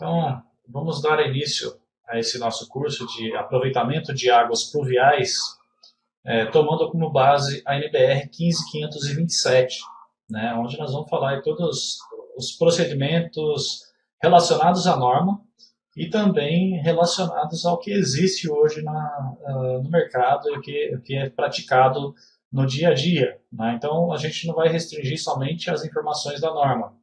Então, vamos dar início a esse nosso curso de aproveitamento de águas pluviais, tomando como base a NBR 15527, né, onde nós vamos falar de todos os procedimentos relacionados à norma e também relacionados ao que existe hoje no mercado e o que é praticado no dia a dia, né? Então, a gente não vai restringir somente as informações da norma.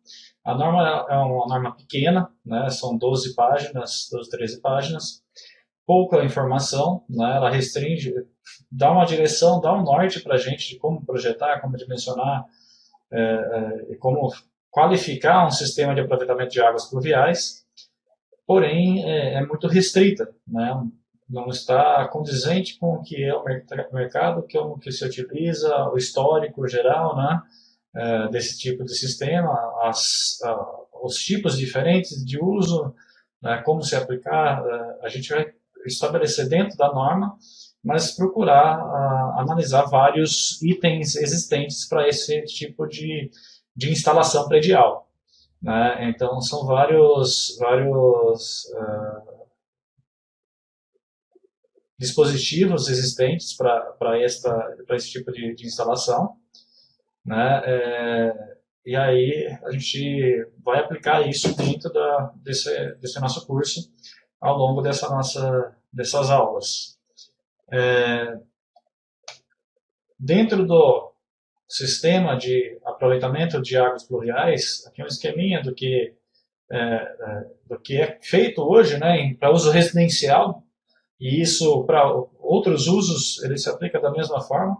A norma é uma norma pequena, né? São 12 páginas, 12, 13 páginas, pouca informação, né? Ela restringe, dá uma direção, dá um norte para a gente de como projetar, como dimensionar e como qualificar um sistema de aproveitamento de águas pluviais, porém é muito restrita, né? Não está condizente com o que é o mercado, o que se utiliza, o histórico geral, né? Desse tipo de sistema, os tipos diferentes de uso, né, como se aplicar, a gente vai estabelecer dentro da norma, mas procurar analisar vários itens existentes para esse tipo de instalação predial, né? Então, são vários dispositivos existentes para esse tipo de instalação, né? E aí a gente vai aplicar isso dentro desse nosso curso ao longo dessas aulas. Dentro do sistema de aproveitamento de águas pluviais, aqui é um esqueminha do que é feito hoje, né, para uso residencial, e isso para outros usos ele se aplica da mesma forma.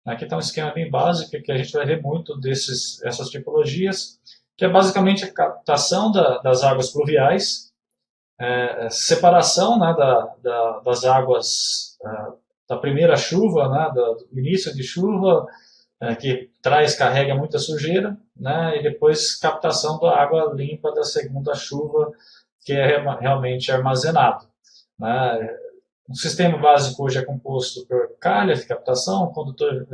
Aqui está um esquema bem básico que a gente vai ver muito essas tipologias, que é basicamente a captação das águas pluviais, separação, né, das águas da primeira chuva, né, do início de chuva, que carrega muita sujeira, né, e depois captação da água limpa da segunda chuva, que é realmente armazenado, né. O sistema básico hoje é composto por calha de captação, condutor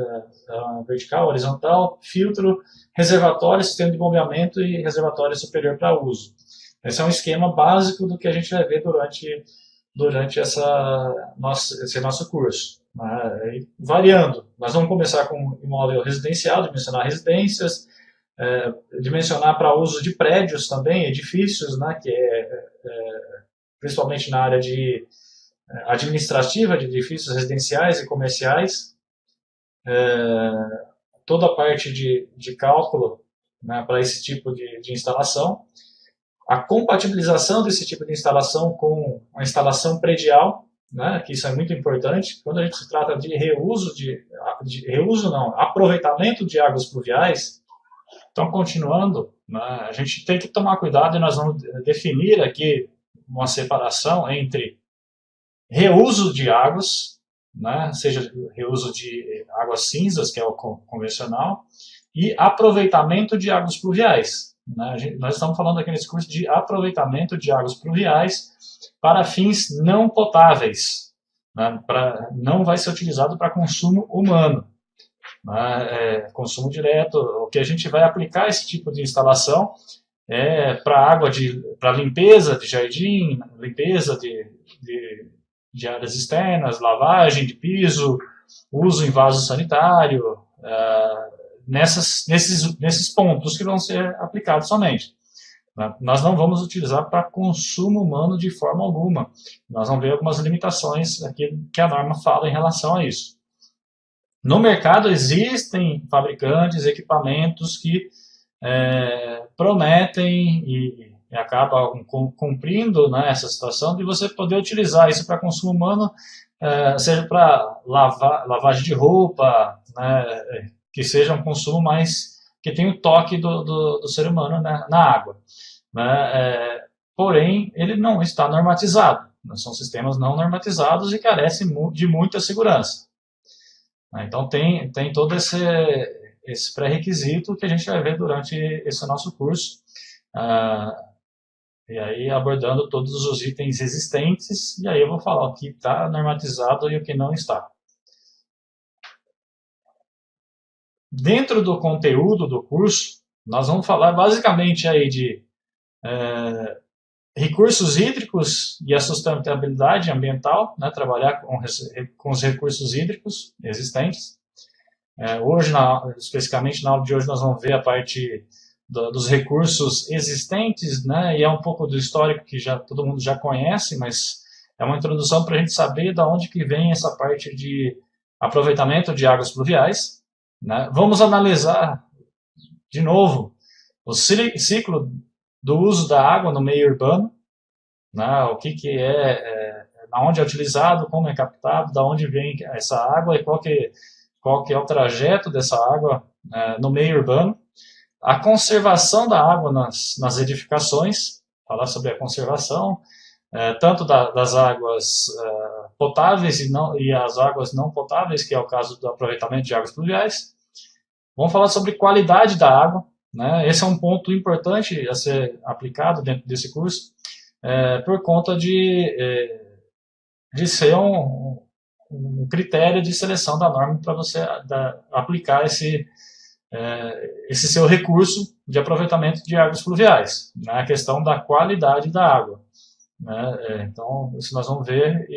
vertical, horizontal, filtro, reservatório, sistema de bombeamento e reservatório superior para uso. Esse é um esquema básico do que a gente vai ver durante esse nosso curso, né? Variando. Nós vamos começar com imóvel residencial, dimensionar residências, dimensionar para uso de prédios também, edifícios, né, que principalmente na área administrativa de edifícios residenciais e comerciais, toda a parte de cálculo, né, para esse tipo de instalação, a compatibilização desse tipo de instalação com a instalação predial, né, que isso é muito importante. Quando a gente se trata de aproveitamento de águas pluviais, então, continuando, né, a gente tem que tomar cuidado e nós vamos definir aqui uma separação entre reuso de águas, né, seja reuso de águas cinzas, que é o convencional, e aproveitamento de águas pluviais. Né? Nós estamos falando aqui nesse curso de aproveitamento de águas pluviais para fins não potáveis, né? Não vai ser utilizado para consumo humano, né? Consumo direto. O que a gente vai aplicar esse tipo de instalação é para água para limpeza de jardim, limpeza de áreas externas, lavagem de piso, uso em vaso sanitário, nesses pontos que vão ser aplicados somente. Nós não vamos utilizar para consumo humano de forma alguma. Nós vamos ver algumas limitações aqui que a norma fala em relação a isso. No mercado existem fabricantes, equipamentos que prometem e acabam cumprindo, né, essa situação de você poder utilizar isso para consumo humano, seja para lavagem de roupa, né, que seja um consumo mais que tem o toque do ser humano, né, na água, né, porém ele não está normatizado, né, são sistemas não normatizados e carecem de muita segurança, né, então tem todo esse pré-requisito que a gente vai ver durante esse nosso curso, e aí abordando todos os itens existentes, e aí eu vou falar o que está normatizado e o que não está. Dentro do conteúdo do curso, nós vamos falar basicamente aí de recursos hídricos e a sustentabilidade ambiental, né, trabalhar com os recursos hídricos existentes. Hoje, especificamente na aula de hoje, nós vamos ver a parte dos recursos existentes, né, e é um pouco do histórico que todo mundo já conhece, mas é uma introdução para a gente saber de onde que vem essa parte de aproveitamento de águas pluviais. Né. Vamos analisar, de novo, o ciclo do uso da água no meio urbano, né, o que onde é utilizado, como é captado, da onde vem essa água e qual que é o trajeto dessa água no meio urbano. A conservação da água nas edificações, falar sobre a conservação, tanto das águas potáveis e as águas não potáveis, que é o caso do aproveitamento de águas pluviais. Vamos falar sobre qualidade da água, né? Esse é um ponto importante a ser aplicado dentro desse curso, por conta de ser um critério de seleção da norma para você aplicar esse seu recurso de aproveitamento de águas pluviais, né? A questão da qualidade da água, né? Então, isso nós vamos ver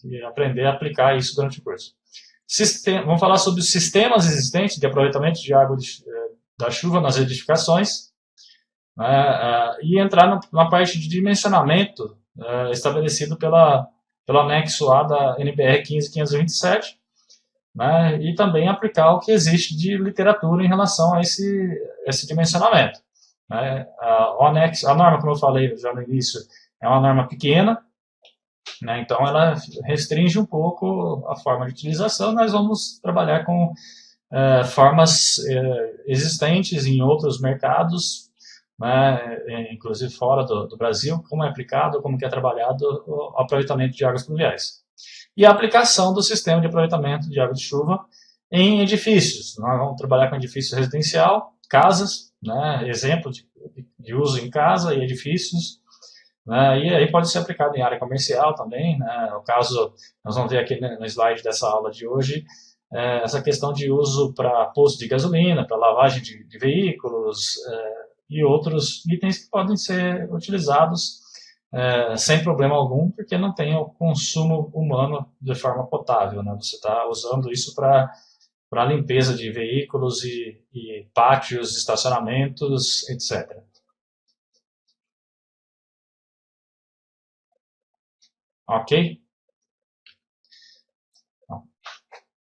e aprender a aplicar isso durante o curso. Vamos falar sobre os sistemas existentes de aproveitamento de água da chuva nas edificações, né? E entrar na parte de dimensionamento estabelecido pelo anexo A da NBR 15527, né, e também aplicar o que existe de literatura em relação a esse dimensionamento. Né. A norma, como eu falei já no início, é uma norma pequena, né, então ela restringe um pouco a forma de utilização. Nós vamos trabalhar com formas existentes em outros mercados, né, inclusive fora do Brasil, como é aplicado, como que é trabalhado o aproveitamento de águas pluviais. E a aplicação do sistema de aproveitamento de água de chuva em edifícios. Nós vamos trabalhar com edifício residencial, casas, né, exemplo de uso em casa e edifícios, né, e aí pode ser aplicado em área comercial também, né, no caso, nós vamos ver aqui no slide dessa aula de hoje, essa questão de uso para posto de gasolina, para lavagem de veículos, e outros itens que podem ser utilizados sem problema algum, porque não tem o consumo humano de forma potável, né? Você está usando isso para limpeza de veículos e pátios, estacionamentos, etc. Ok?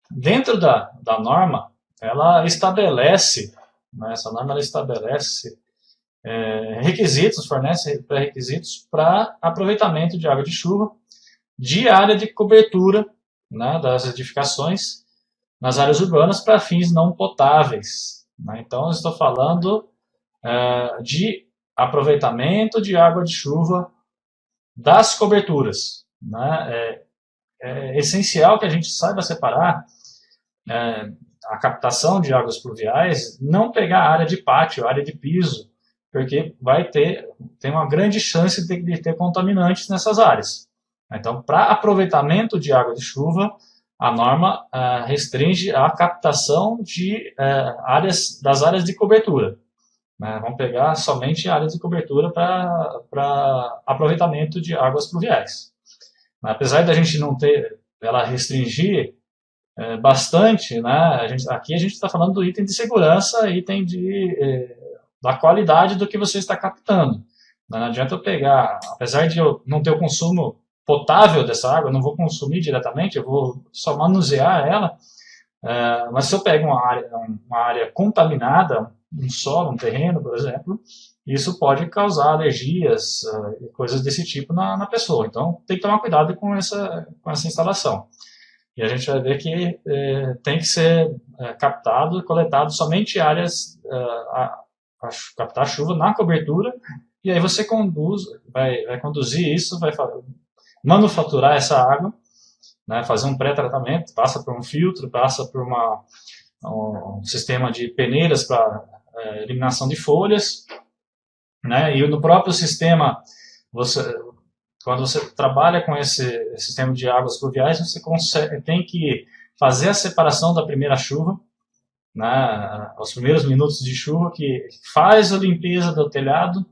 Dentro da norma, ela estabelece, né, essa norma ela estabelece requisitos, fornece pré-requisitos para aproveitamento de água de chuva de área de cobertura, né, das edificações nas áreas urbanas para fins não potáveis. Né? Então, eu estou falando de aproveitamento de água de chuva das coberturas. Né? É essencial que a gente saiba separar a captação de águas pluviais, não pegar a área de pátio, a área de piso, porque tem uma grande chance de ter contaminantes nessas áreas. Então, para aproveitamento de água de chuva, a norma restringe a captação das áreas de cobertura. Né? Vamos pegar somente áreas de cobertura para aproveitamento de águas pluviais. Apesar da gente não ter, ela restringir bastante, né? Aqui a gente está falando do item de segurança, item da qualidade do que você está captando. Não adianta eu pegar, apesar de eu não ter o consumo potável dessa água, eu não vou consumir diretamente, eu vou só manusear ela, mas se eu pego uma área contaminada, um solo, um terreno, por exemplo, isso pode causar alergias e coisas desse tipo na pessoa. Então, tem que tomar cuidado com essa instalação. E a gente vai ver que tem que ser captado e coletado somente áreas captar chuva na cobertura, e aí você vai conduzir isso, vai manufaturar essa água, né, fazer um pré-tratamento, passa por um filtro, passa por um sistema de peneiras para eliminação de folhas, né, e no próprio sistema, quando você trabalha com esse sistema de águas pluviais, você tem que fazer a separação da primeira chuva, né, os primeiros minutos de chuva, que faz a limpeza do telhado,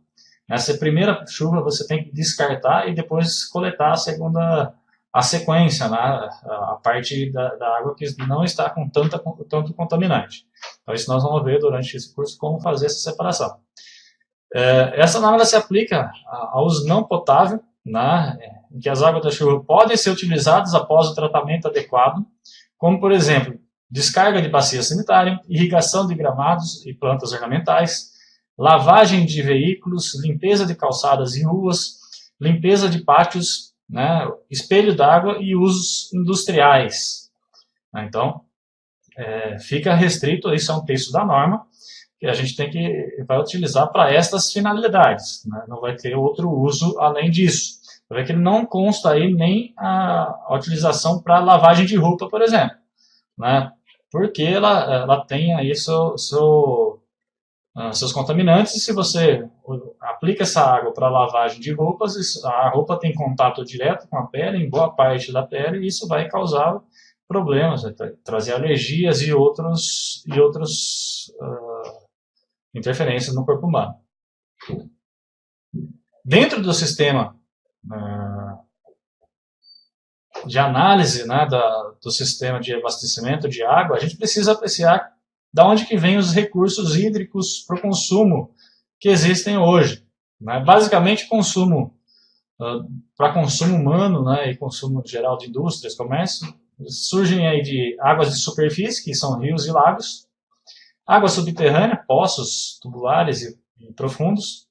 Nessa primeira chuva você tem que descartar e depois coletar a sequência, né? A parte da água que não está com tanto contaminante. Então isso nós vamos ver durante esse curso como fazer essa separação. Essa norma se aplica ao uso não potável, né, em que as águas da chuva podem ser utilizadas após o tratamento adequado, como, por exemplo, descarga de bacia sanitária, irrigação de gramados e plantas ornamentais, lavagem de veículos, limpeza de calçadas e ruas, limpeza de pátios, né, espelho d'água e usos industriais. Então, fica restrito, isso é um texto da norma, que a gente vai utilizar para estas finalidades, né? Não vai ter outro uso além disso. Você vê que ele não consta aí nem a utilização para lavagem de roupa, por exemplo, né? Porque ela tem aí seus contaminantes, e se você aplica essa água para lavagem de roupas, a roupa tem contato direto com a pele, em boa parte da pele, e isso vai causar problemas, vai trazer alergias e outros interferências no corpo humano. Dentro do sistema de análise, né, do sistema de abastecimento de água, a gente precisa apreciar de onde que vêm os recursos hídricos para o consumo que existem hoje. Né? Basicamente, para consumo humano, né, e consumo geral de indústrias, comércio, surgem aí de águas de superfície, que são rios e lagos, água subterrânea, poços tubulares e profundos,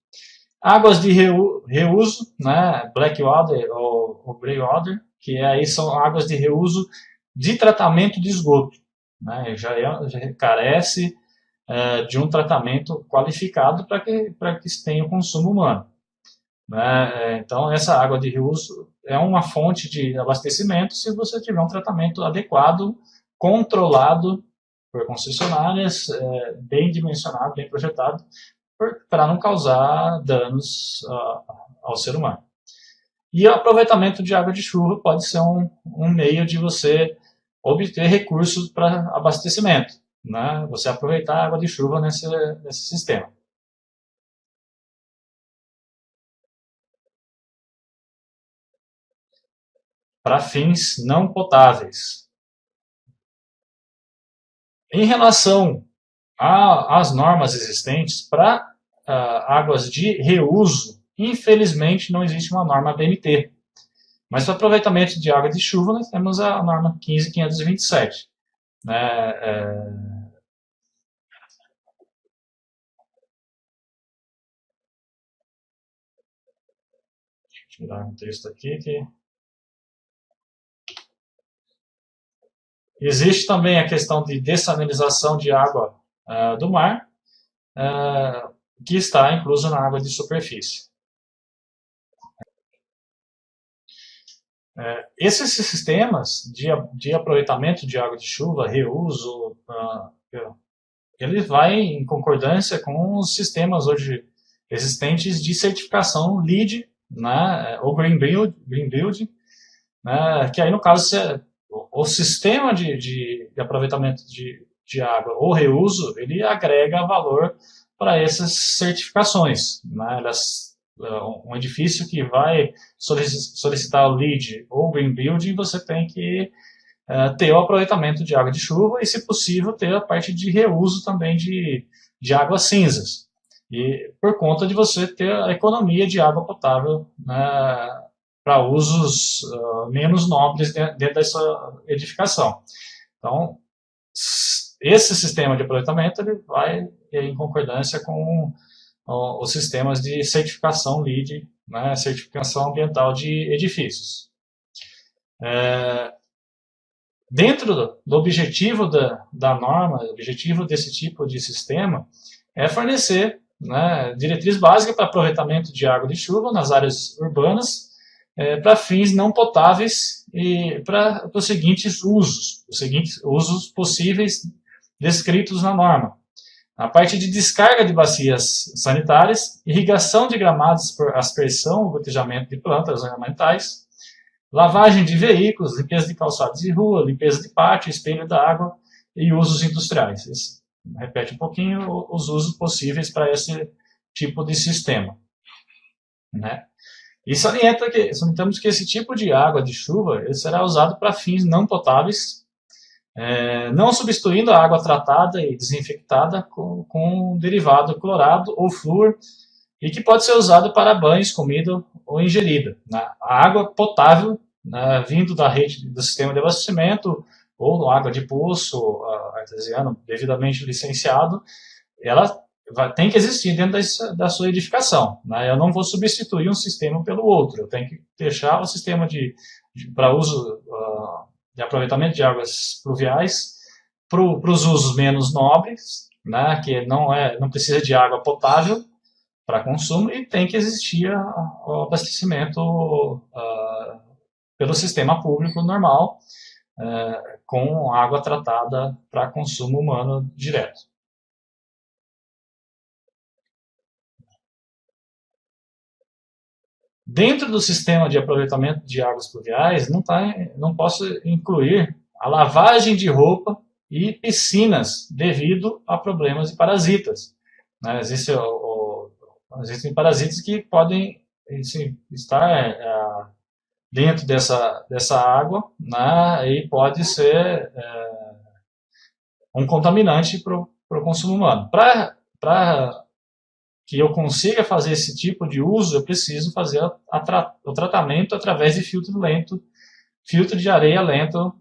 águas de reuso, né, black water ou grey water, que aí são águas de reuso de tratamento de esgoto, né, já carece de um tratamento qualificado para que se tenha o consumo humano. Né? Então, essa água de reuso é uma fonte de abastecimento se você tiver um tratamento adequado, controlado por concessionárias, bem dimensionado, bem projetado, para não causar danos ao ser humano. E o aproveitamento de água de chuva pode ser um meio de você obter recursos para abastecimento, né? Você aproveitar a água de chuva nesse sistema. Para fins não potáveis. Em relação às normas existentes para águas de reuso, infelizmente não existe uma norma BNT. Mas para aproveitamento de água de chuva, nós temos a norma 15.527. Deixa eu tirar um texto aqui que... Existe também a questão de dessalinização de água do mar, que está incluso na água de superfície. Esses sistemas de aproveitamento de água de chuva, reuso, ele vai em concordância com os sistemas hoje existentes de certificação LEED, né, ou Green Building, né, que aí no caso o sistema de aproveitamento de água ou reuso, ele agrega valor para essas certificações. Né, um edifício que vai solicitar o LEED ou Green Building, você tem que ter o aproveitamento de água de chuva e, se possível, ter a parte de reuso também de águas cinzas. E por conta de você ter a economia de água potável, né, para usos menos nobres dentro dessa edificação. Então, esse sistema de aproveitamento ele vai em concordância com os sistemas de certificação LEED, né, certificação ambiental de edifícios. Dentro do objetivo da norma, o objetivo desse tipo de sistema é fornecer, né, diretriz básica para aproveitamento de água de chuva nas áreas urbanas, para fins não potáveis e para os seguintes usos possíveis descritos na norma. A parte de descarga de bacias sanitárias, irrigação de gramados por aspersão ou gotejamento de plantas ornamentais, lavagem de veículos, limpeza de calçados e rua, limpeza de pátio, espelho da água e usos industriais. Repete um pouquinho os usos possíveis para esse tipo de sistema. né? E salientamos que esse tipo de água de chuva ele será usado para fins não potáveis, não substituindo a água tratada e desinfectada com um derivado clorado ou flúor, e que pode ser usado para banhos, comida ou ingerida. Né? A água potável, né, vindo da rede do sistema de abastecimento ou água de poço artesiano devidamente licenciado, ela tem que existir dentro da sua edificação. Né? Eu não vou substituir um sistema pelo outro. Eu tenho que deixar o sistema para uso de aproveitamento de águas pluviais para os usos menos nobres, né? Que não precisa de água potável para consumo, e tem que existir o abastecimento pelo sistema público normal, com água tratada para consumo humano direto. Dentro do sistema de aproveitamento de águas pluviais, não posso incluir a lavagem de roupa e piscinas devido a problemas de parasitas. Né? Existem parasitas que podem estar dentro dessa água, né? E pode ser um contaminante para o consumo humano. Para que eu consiga fazer esse tipo de uso, eu preciso fazer o tratamento através de filtro de areia lento,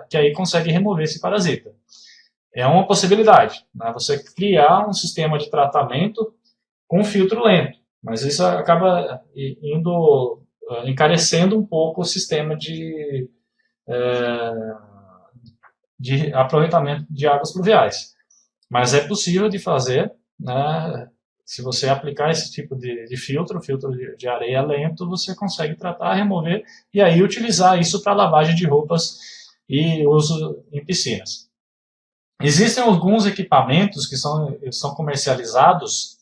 que aí consegue remover esse parasita. É uma possibilidade, né? Você criar um sistema de tratamento com filtro lento, mas isso acaba encarecendo um pouco o sistema de aproveitamento de águas pluviais. Mas é possível de fazer, né? Se você aplicar esse tipo de filtro de areia lento, você consegue tratar, remover e aí utilizar isso para lavagem de roupas e uso em piscinas. Existem alguns equipamentos que são comercializados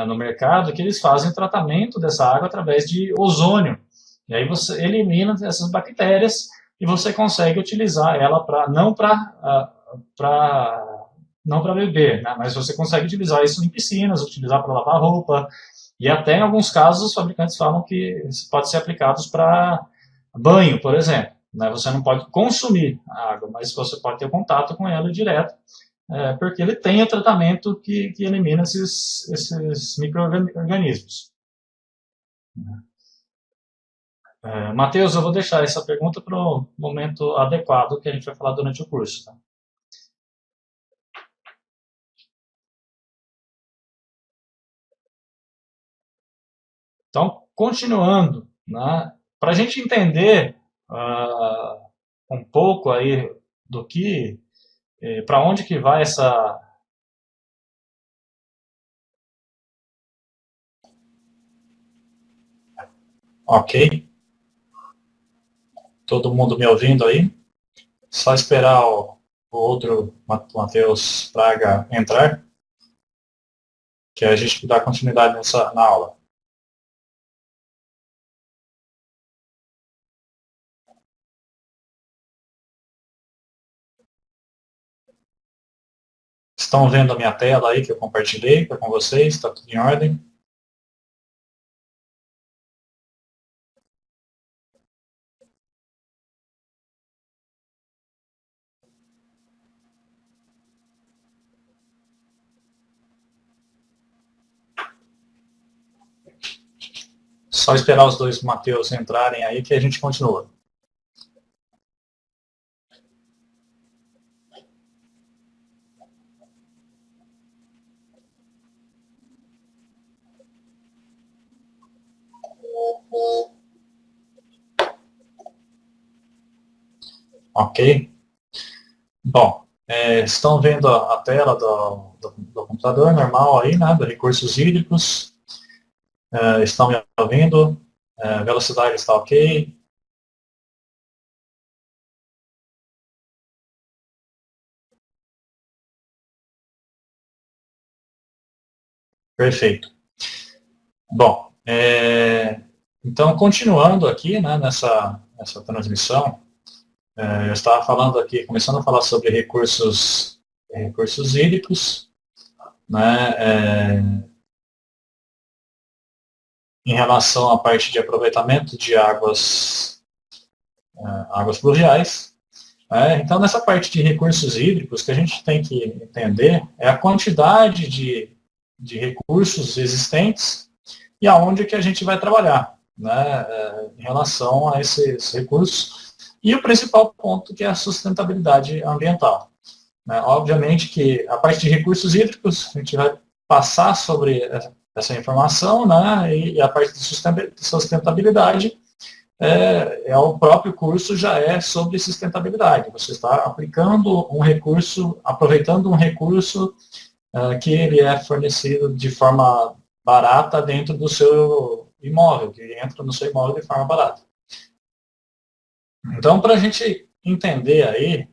no mercado que eles fazem tratamento dessa água através de ozônio. E aí você elimina essas bactérias e você consegue utilizar ela não para beber, né? Mas você consegue utilizar isso em piscinas, utilizar para lavar roupa, e até em alguns casos os fabricantes falam que pode ser aplicados para banho, por exemplo. Né? Você não pode consumir a água, mas você pode ter contato com ela direto, porque ele tem o tratamento que elimina esses micro-organismos. Matheus, eu vou deixar essa pergunta para o momento adequado que a gente vai falar durante o curso. Tá? Então, continuando, né, para a gente entender um pouco aí do que, para onde que vai essa... Ok, todo mundo me ouvindo aí? Só esperar o outro Matheus Praga entrar, que a gente dá continuidade na aula. Estão vendo a minha tela aí que eu compartilhei com vocês? Está tudo em ordem? Só esperar os dois Matheus entrarem aí que a gente continua. Ok? Bom, estão vendo a tela do computador normal aí, né, dos recursos hídricos. Estão me ouvindo? Velocidade está ok? Perfeito. Bom, então continuando aqui, né, nessa transmissão, eu estava falando aqui, começando a falar sobre recursos hídricos, né, em relação à parte de aproveitamento de águas pluviais. Então, nessa parte de recursos hídricos, que a gente tem que entender é a quantidade de recursos existentes e aonde que a gente vai trabalhar, né, em relação a esses recursos. E o principal ponto, que é a sustentabilidade ambiental. Obviamente que a parte de recursos hídricos, a gente vai passar sobre essa informação, né, e a parte de sustentabilidade, o próprio curso já é sobre sustentabilidade. Você está aplicando um recurso, aproveitando um recurso que ele é fornecido de forma barata dentro do seu imóvel, que entra no seu imóvel de forma barata. Então, para a gente entender aí,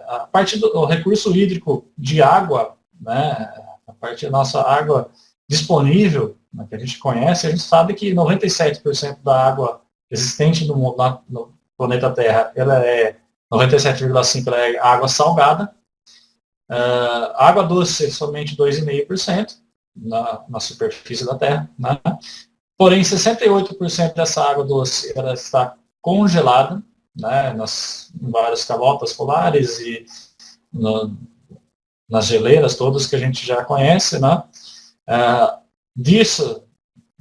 a parte do recurso hídrico de água, né, a parte da nossa água disponível, né, que a gente conhece, a gente sabe que 97% da água existente no planeta Terra, ela é 97,5% ela é água salgada, água doce somente 2,5% na superfície da Terra, né? Porém 68% dessa água doce ela está congelada, né, em várias calotas polares e nas geleiras todas que a gente já conhece, né? Disso,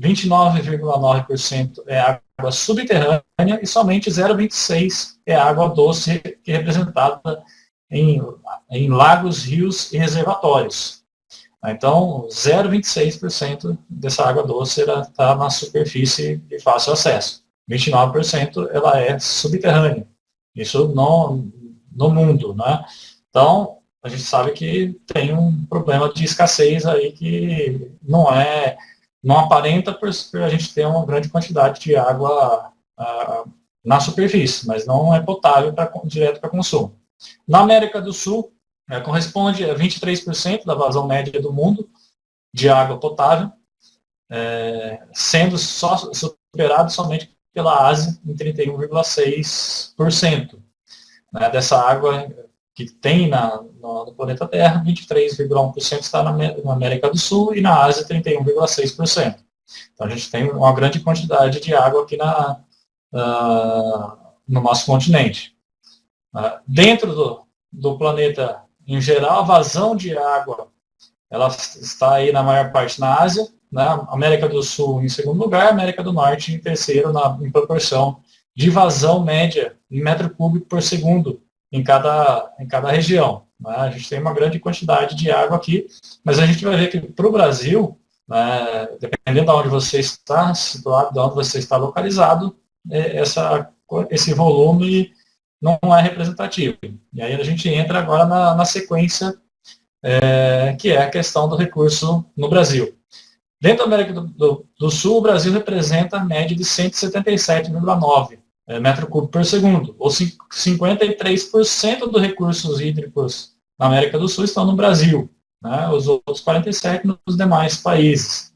29,9% é água subterrânea e somente 0,26% é água doce, que é representada em lagos, rios e reservatórios. Então, 0,26% dessa água doce está na superfície de fácil acesso. 29% ela é subterrânea. Isso no mundo, né? Então, a gente sabe que tem um problema de escassez aí que não aparenta por a gente ter uma grande quantidade de água na superfície, mas não é potável direto para consumo. Na América do Sul, corresponde a 23% da vazão média do mundo de água potável, sendo superado somente pela Ásia, em 31,6%. Né, dessa água que tem no planeta Terra, 23,1% está na América do Sul e na Ásia 31,6%. Então a gente tem uma grande quantidade de água aqui no nosso continente. Dentro do planeta em geral, a vazão de água ela está aí na maior parte na Ásia, né? América do Sul em segundo lugar, América do Norte em terceiro em proporção de vazão média em metro cúbico por segundo em cada região. Né? A gente tem uma grande quantidade de água aqui, mas a gente vai ver que para o Brasil, né, dependendo de onde você está situado, de onde você está localizado, esse volume não é representativo. E aí a gente entra agora na sequência, que é a questão do recurso no Brasil. Dentro da América do Sul, o Brasil representa a média de 177,9 metro cúbico por segundo, ou 53% dos recursos hídricos na América do Sul estão no Brasil, né? Os outros 47% nos demais países.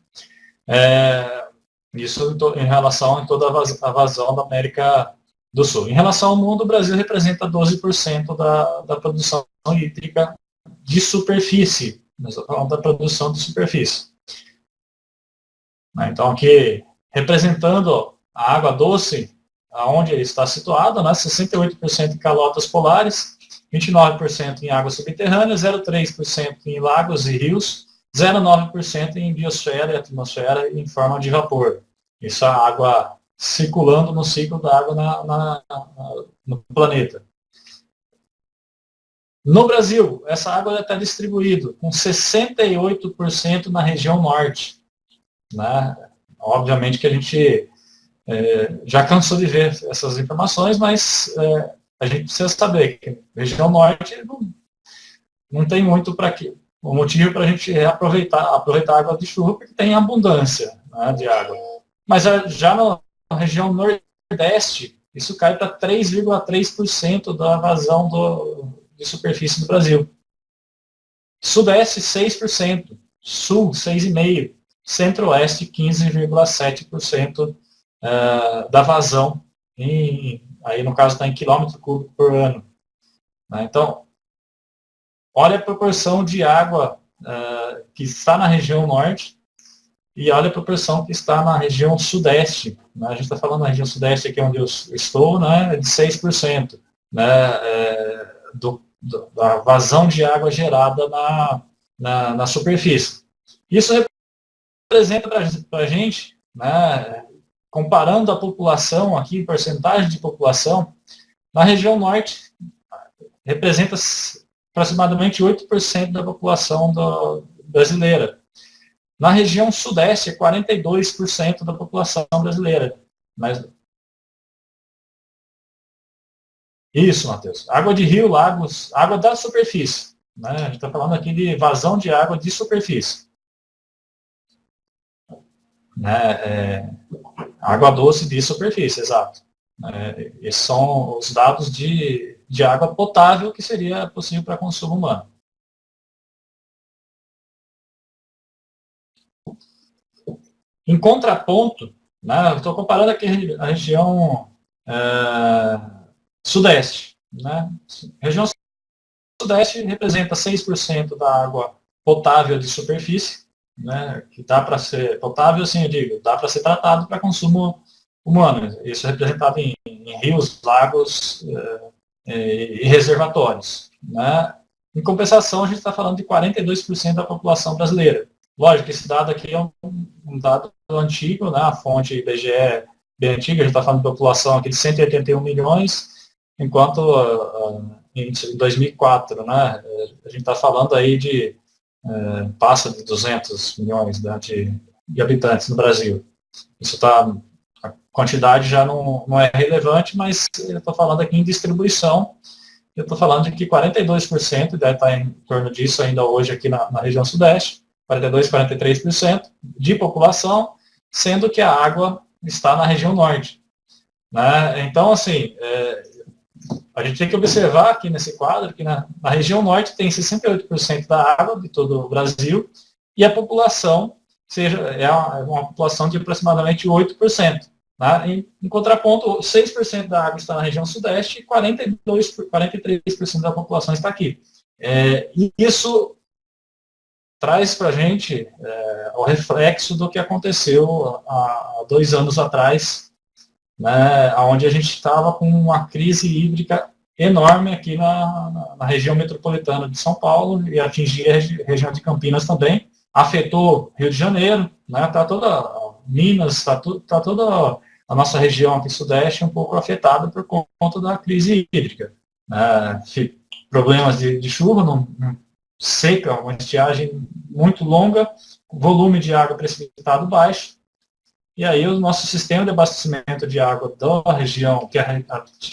Isso em relação a toda a vazão da América do Sul. Em relação ao mundo, o Brasil representa 12% da produção hídrica de superfície. Nós estamos falando da produção de superfície. Então, aqui, representando a água doce, aonde ele está situado, né, 68% em calotas polares, 29% em água subterrânea, 0,3% em lagos e rios, 0,9% em biosfera e atmosfera em forma de vapor. Isso é a água circulando no ciclo da água no planeta. No Brasil, essa água está distribuída com 68% na região norte. Né? Obviamente que a gente já cansou de ver essas informações, mas a gente precisa saber que a região norte não tem muito o motivo para a gente aproveitar a água de chuva, porque tem abundância, né, de água. Mas já na região nordeste, isso cai para 3,3% da vazão de superfície do Brasil. Sudeste, 6%. Sul, 6,5%. Centro-Oeste, 15,7% da vazão, aí no caso está em quilômetro cúbico por ano. Né? Então, olha a proporção de água que está na região norte e olha a proporção que está na região sudeste. Né? A gente está falando na região sudeste, aqui onde eu estou, né, de 6%, né, da vazão de água gerada na superfície. Isso representa para a gente, né, comparando a população aqui, porcentagem de população, na região norte, representa aproximadamente 8% da população brasileira. Na região sudeste, é 42% da população brasileira. Mas... Isso, Matheus. Água de rio, lagos, água da superfície. Né? A gente está falando aqui de vazão de água de superfície. Né? Água doce de superfície, exato. Esses são os dados de água potável que seria possível para consumo humano. Em contraponto, né, estou comparando aqui a região sudeste. Né? A região sudeste representa 6% da água potável de superfície, né, que dá para ser potável, assim eu digo, dá para ser tratado para consumo humano. Isso é representado em rios, lagos e reservatórios. Né? Em compensação, a gente está falando de 42% da população brasileira. Lógico, esse dado aqui é um dado antigo, né? A fonte IBGE é bem antiga, a gente está falando de população aqui de 181 milhões, enquanto em 2004, né, a gente está falando aí de passa de 200 milhões, né, de habitantes no Brasil. Isso tá, a quantidade já não é relevante, mas eu estou falando aqui em distribuição, eu estou falando de que 42%, deve estar em torno disso ainda hoje aqui na região sudeste, 42%, 43% de população, sendo que a água está na região norte. Né? Então, assim, a gente tem que observar aqui nesse quadro que na região norte tem 68% da água de todo o Brasil e a população é uma população de aproximadamente 8%. Né? Em contraponto, 6% da água está na região sudeste e 43% da população está aqui. E isso traz para a gente o reflexo do que aconteceu há 2 anos atrás, né, onde a gente estava com uma crise hídrica enorme aqui na região metropolitana de São Paulo e atingia a região de Campinas também, afetou Rio de Janeiro, né, tá toda Minas, tá toda a nossa região aqui sudeste um pouco afetada por conta da crise hídrica. Problemas de chuva, seca, uma estiagem muito longa, volume de água precipitado baixo, e aí o nosso sistema de abastecimento de água da região, que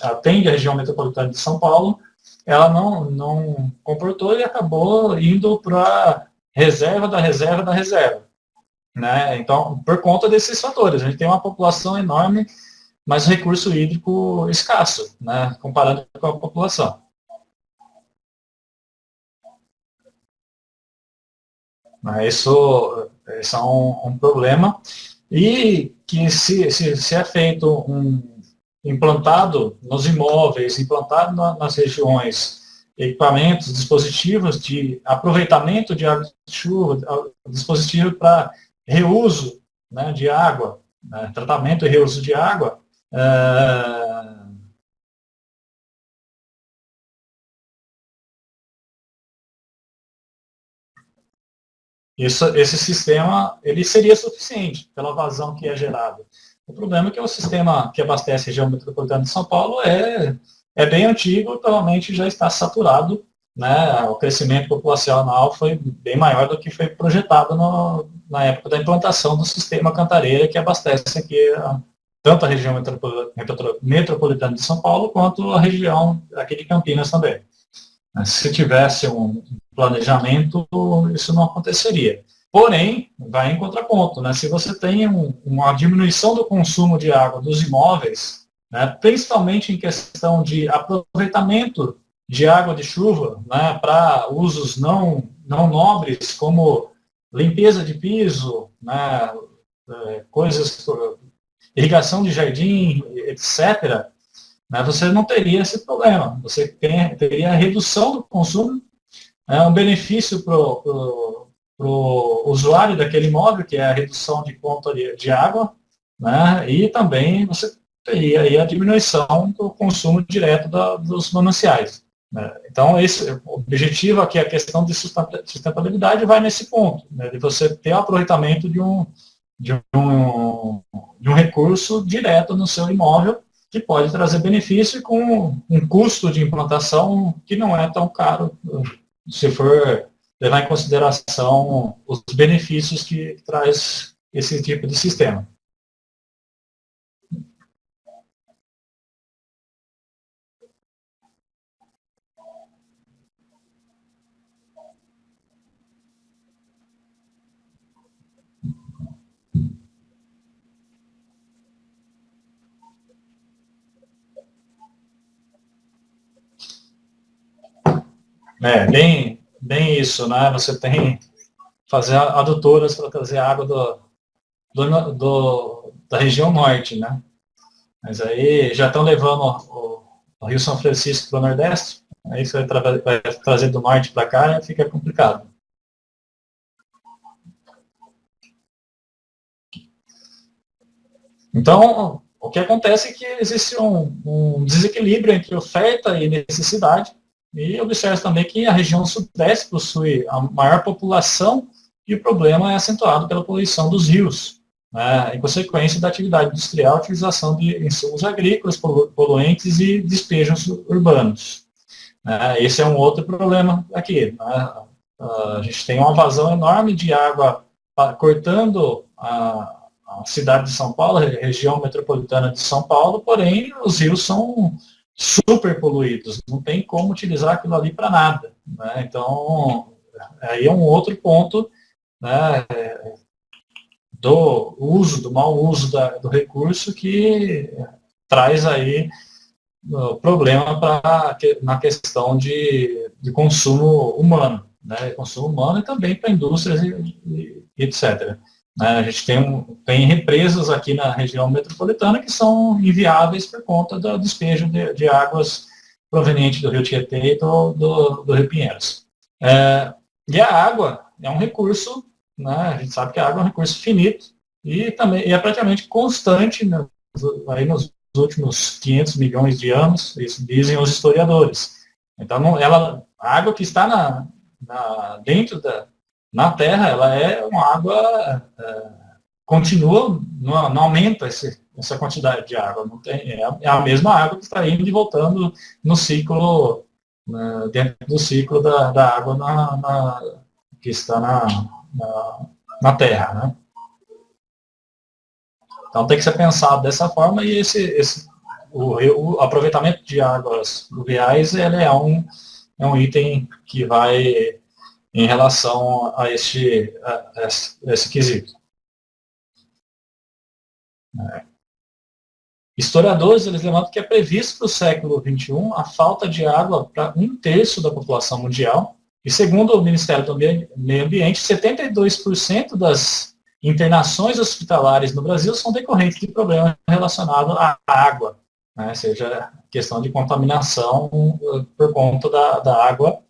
atende a região metropolitana de São Paulo, ela não comportou e acabou indo para reserva da reserva da reserva. Né? Então, por conta desses fatores, a gente tem uma população enorme, mas recurso hídrico escasso, né? Comparando com a população. Isso é um problema, e que se é feito implantado nos imóveis, implantado nas regiões, equipamentos, dispositivos de aproveitamento de água de chuva, dispositivo para reuso, né, de água, né, tratamento e reuso de água, esse sistema ele seria suficiente pela vazão que é gerada. O problema é que o sistema que abastece a região metropolitana de São Paulo é bem antigo, provavelmente já está saturado, né? O crescimento populacional foi bem maior do que foi projetado na época da implantação do sistema Cantareira, que abastece aqui tanto a região metropolitana de São Paulo, quanto a região aqui de Campinas também. Se tivesse um planejamento, isso não aconteceria. Porém, vai em contraponto, né? Se você tem uma diminuição do consumo de água dos imóveis, né, principalmente em questão de aproveitamento de água de chuva, né, para usos não nobres, como limpeza de piso, né, coisas, irrigação de jardim, etc., né, você não teria esse problema. Você teria a redução do consumo, um benefício para o usuário daquele imóvel, que é a redução de conta de água, né, e também você teria aí a diminuição do consumo direto dos mananciais. Né. Então, esse o objetivo aqui, a questão de sustentabilidade vai nesse ponto, né, de você ter o aproveitamento de um, de um recurso direto no seu imóvel, que pode trazer benefício com um custo de implantação que não é tão caro, se for levar em consideração os benefícios que traz esse tipo de sistema. É, bem isso, né? Você tem fazer adutoras para trazer água da região norte, né? Mas aí já estão levando o Rio São Francisco para o Nordeste, aí você vai trazer do norte para cá e fica complicado. Então, o que acontece é que existe um desequilíbrio entre oferta e necessidade, e observa também que a região sudeste possui a maior população e o problema é acentuado pela poluição dos rios, né, em consequência da atividade industrial, utilização de insumos agrícolas, poluentes e despejos urbanos. Né. Esse é um outro problema aqui. Né. A gente tem uma vazão enorme de água cortando a cidade de São Paulo, a região metropolitana de São Paulo, porém os rios são super poluídos, não tem como utilizar aquilo ali para nada. Né? Então, aí é um outro ponto, né, do mau uso do recurso que traz aí o problema na questão de consumo humano, né, consumo humano e também para indústrias e etc. A gente tem represas aqui na região metropolitana que são inviáveis por conta do despejo de águas provenientes do Rio Tietê e do Rio Pinheiros. E a água é um recurso, né, a gente sabe que a água é um recurso finito e também é praticamente constante, né, aí nos últimos 500 milhões de anos, isso dizem os historiadores. Então, a água que está dentro na Terra, ela é uma água, continua, não aumenta essa quantidade de água, não tem, é a mesma água que está indo e voltando no ciclo, dentro do ciclo da água que está na Terra, né? Então tem que ser pensado dessa forma e o aproveitamento de águas pluviais ele é um item que vai em relação a esse quesito. Historiadores eles levantam que é previsto para o século XXI a falta de água para um terço da população mundial, e segundo o Ministério do Meio Ambiente, 72% das internações hospitalares no Brasil são decorrentes de problemas relacionados à água, né? Seja questão de contaminação por conta da água,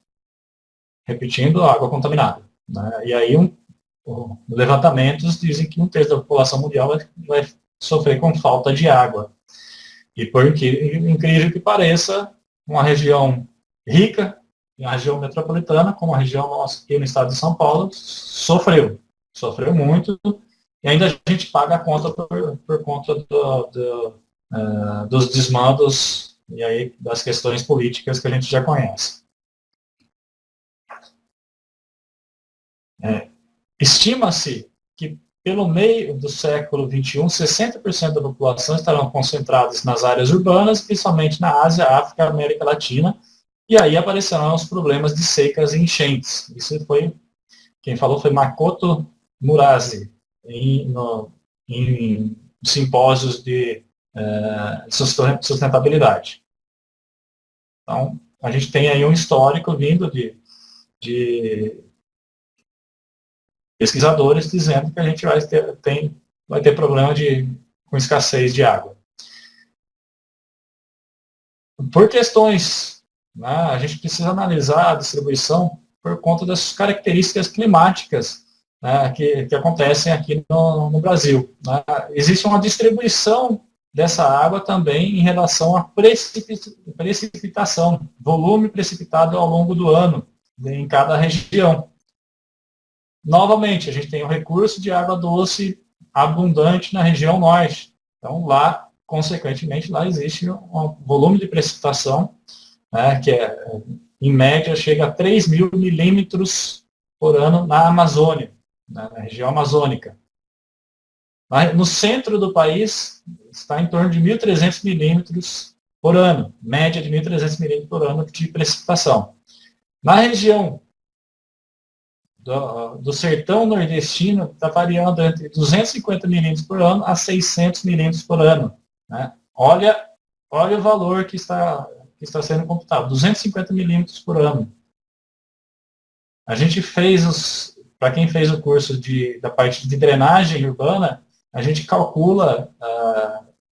repetindo, água contaminada. Né? E aí, levantamentos dizem que um terço da população mundial vai sofrer com falta de água. E por incrível que pareça, uma região rica, uma região metropolitana, como a região nossa aqui no estado de São Paulo, sofreu muito, e ainda a gente paga a conta por conta dos desmandos e aí das questões políticas que a gente já conhece. Estima-se que pelo meio do século XXI, 60% da população estarão concentradas nas áreas urbanas, principalmente na Ásia, África, América Latina, e aí aparecerão os problemas de secas e enchentes. Isso quem falou foi Makoto Murase, em simpósios de sustentabilidade. Então, a gente tem aí um histórico vindo de pesquisadores dizendo que a gente vai ter problema com escassez de água. Por questões, né, a gente precisa analisar a distribuição por conta das características climáticas, né, que acontecem aqui no Brasil. Né. Existe uma distribuição dessa água também em relação à precipitação, volume precipitado ao longo do ano em cada região. Novamente, a gente tem o recurso de água doce abundante na região norte. Então, lá, consequentemente, lá existe um volume de precipitação, né, que em média chega a 3.000 milímetros por ano na Amazônia, na região amazônica. No centro do país, está em torno de 1.300 milímetros por ano, média de 1.300 milímetros por ano de precipitação. Na região do sertão nordestino, está variando entre 250 milímetros por ano a 600 milímetros por ano. Né? Olha o valor que está sendo computado, 250 milímetros por ano. A gente fez, para quem fez o curso da parte de drenagem urbana, a gente calcula,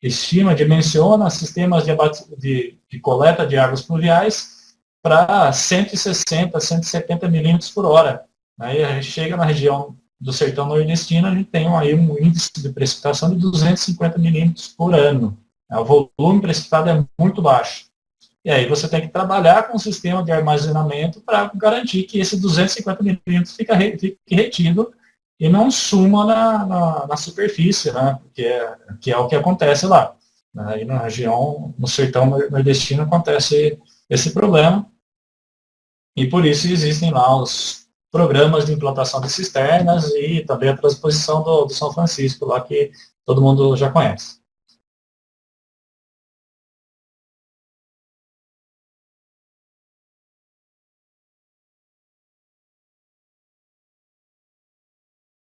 estima, dimensiona sistemas de coleta de águas pluviais para 160, 170 milímetros por hora. Aí a gente chega na região do sertão nordestino, a gente tem aí um índice de precipitação de 250 milímetros por ano. O volume precipitado é muito baixo. E aí você tem que trabalhar com um sistema de armazenamento para garantir que esse 250 milímetros fique retido e não suma na superfície, né? Que é o que acontece lá. Aí na região, no sertão nordestino, acontece esse problema. E por isso existem lá os programas de implantação de cisternas e também a transposição do São Francisco, lá que todo mundo já conhece.